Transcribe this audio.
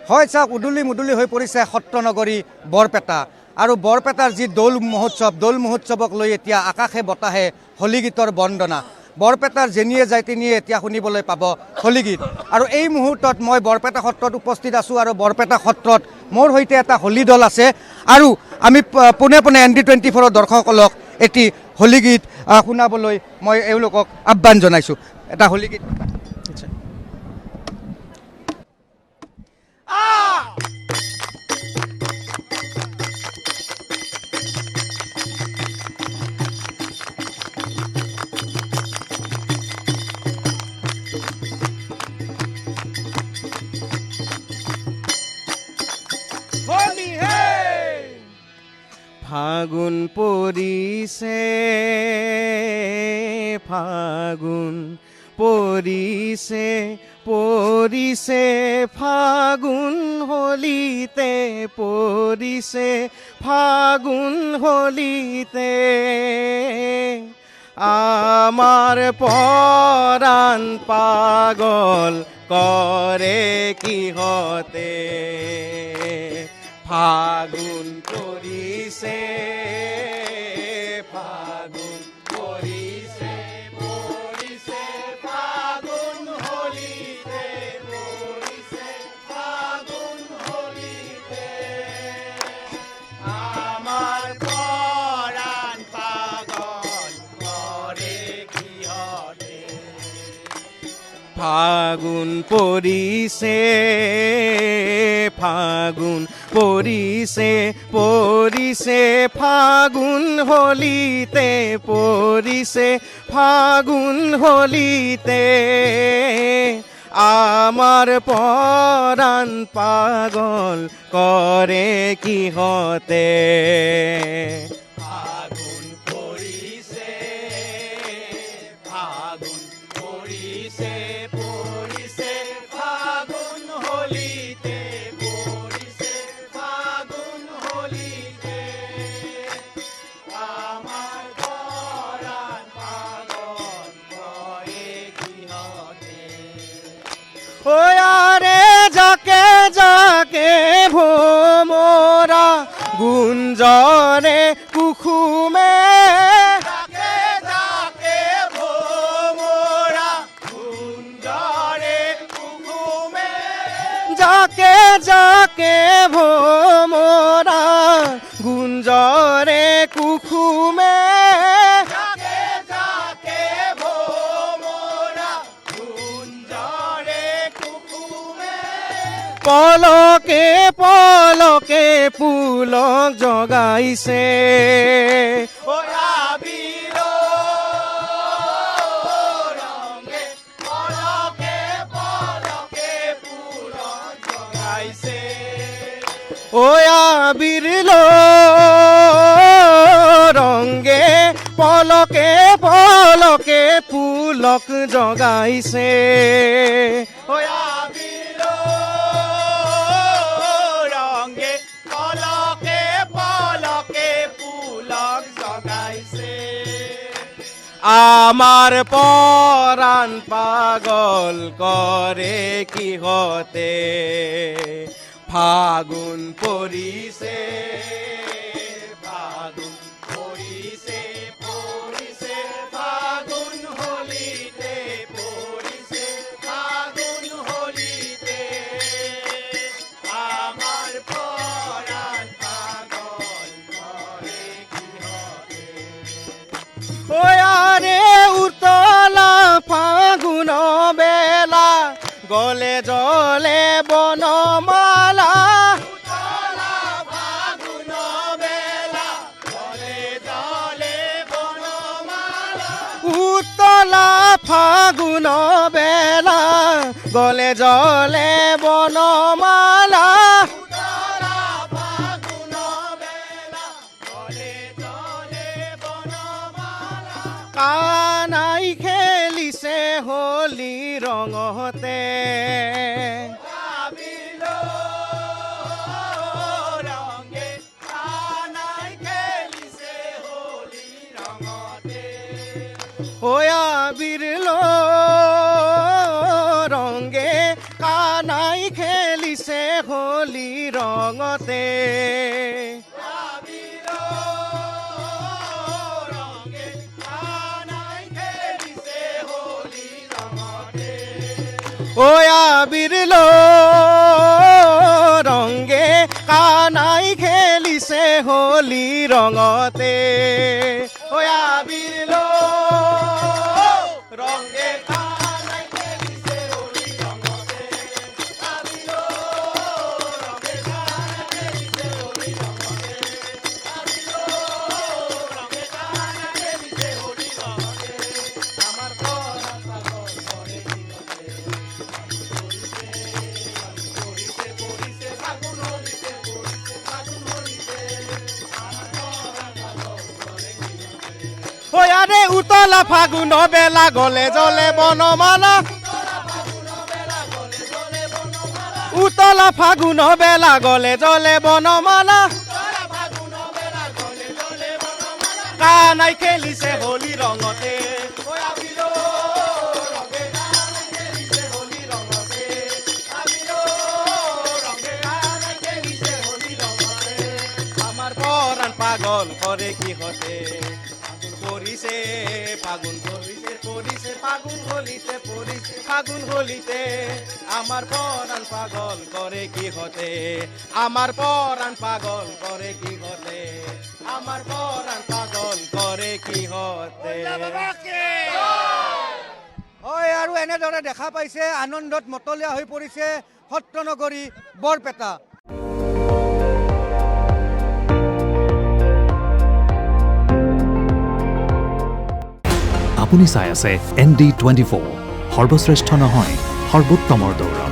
হয় চাওক উদুলি মুদুলি হৈ পৰিছে সত্ৰনগৰী বৰপেটা আৰু বৰপেটাৰ যি দৌল মহোৎসৱক লৈ এতিয়া আকাশে বতাহে হোলী গীতৰ বন্দনা বৰপেটাৰ যেনিয়ে যায় তেনিয়ে এতিয়া শুনিবলৈ পাব হোলী গীত আৰু এই মুহূৰ্তত মই বৰপেটা সত্ৰত উপস্থিত আছোঁ আৰু বৰপেটা সত্ৰত মোৰ সৈতে এটা হোলী দল আছে আৰু আমি পোনে পোনে ND24ৰ দৰ্শকসকলক এটি হোলী গীত শুনাবলৈ মই এওঁলোকক আহ্বান জনাইছোঁ এটা হোলী গীত ফাগুন পৰিছে ফাগুন পৰিছে পৰিছে ফাগুন হোলীতে পৰিছে ফাগুন হোলীতে আমাৰ পৰাণ পাগল কৰে কিহতে ফাগুন পৰিছে ফাগুন পৰিছে পৰিছে ফাগুন হোলীতে পৰিছে ফাগুন হোলীতে আমাৰ পৰাণ পাগল কৰে কিহতে ফাগুন পৰিছে ফাগুন পৰিছে পৰিছে ফাগুন হোলীতে পৰিছে ফাগুন হোলীতে আমাৰ পৰাণ পাগল কৰে কিহতে ফাগুন পৰিছে ফাগুন পৰিছে পৰিছে ফাগুন হোলীতে পৰিছে ফাগুন হোলীতে আমাৰ পৰাণ পাগল কৰে কিহতে ওয়ারে যাকে যাকে ভোমরা গুঞ্জরে কুখুমে যাকে যাকে ভোমরা গুঞ্জরে কুখুমে যাকে যাকে ভোমরা গুঞ্জরে কুখুমে যাকে যাকে ভোমরা গুঞ্জরে কুখুমে পলকে পলকে পুলক জগাইছে বিরলো রঙে পলকে পলকে পুলক জগাইছে রঙে পলকে পলকে পুলক জগাইছে আমার পরাণ পাগল করে কিহতে ফাগুন পৰিছে ফাগুন পৰিছে পৰিছে ফাগুন হোলীতে পৰিছে ফাগুন হোলীতে আমাৰ পৰাণ পাগল কৰে কিহতে ওয়ারে উতলা ফাগুন বেলা গলে জলে বনমালা উতলা ফাগুন বেলা গলে জলে বনমালা উতলা ফাগুন বেলা গলে জলে বনমালা উতলা ফাগুন বেলা গলে জলে বনমালা কানাই খেলিছে হোলী ৰঙতে ৰঙে কানাই খেলিছে হোলী ৰঙতে বিৰলো ৰঙে কানাই খেলিছে হোলী ৰঙতে ঐ আবিৰ ৰঙে কানাই খেলিছে হোলী ৰঙতে ঐ আবিৰ ৰঙে কানাই খেলিছে হোলী ৰঙতে আবিৰ ৰঙে কানাই খেলিছে হোলী ৰঙতে আবিৰ ৰঙে কানাই খেলিছে হোলী ৰঙতে আমাৰ পৰাণ পাগল কৰে আরে উতলা ফাগুন বেলা গলে জলে বনমালা উতলা ফাগুন বেলা গলে জলে বনমালা কানাই খেলিছে হোলী ৰঙতে আমার পরাণ পাগল করে কি হতে ফাগুন পরিছে ফাগুন হলিতে আমার পরাণ পাগল করে কি হতে আমার পরাণ পাগল করে কি হতে আমার পরাণ পাগল করে কি হতে হয় আৰু এনেদৰে দেখা পাইছে আনন্দত মতলীয়া হৈ পৰিছে সত্ৰনগৰী বৰপেটা। আপুনি চাই আছে ND24 সৰ্বশ্ৰেষ্ঠ নহয় সৰ্বোত্তমৰ দৌৰ।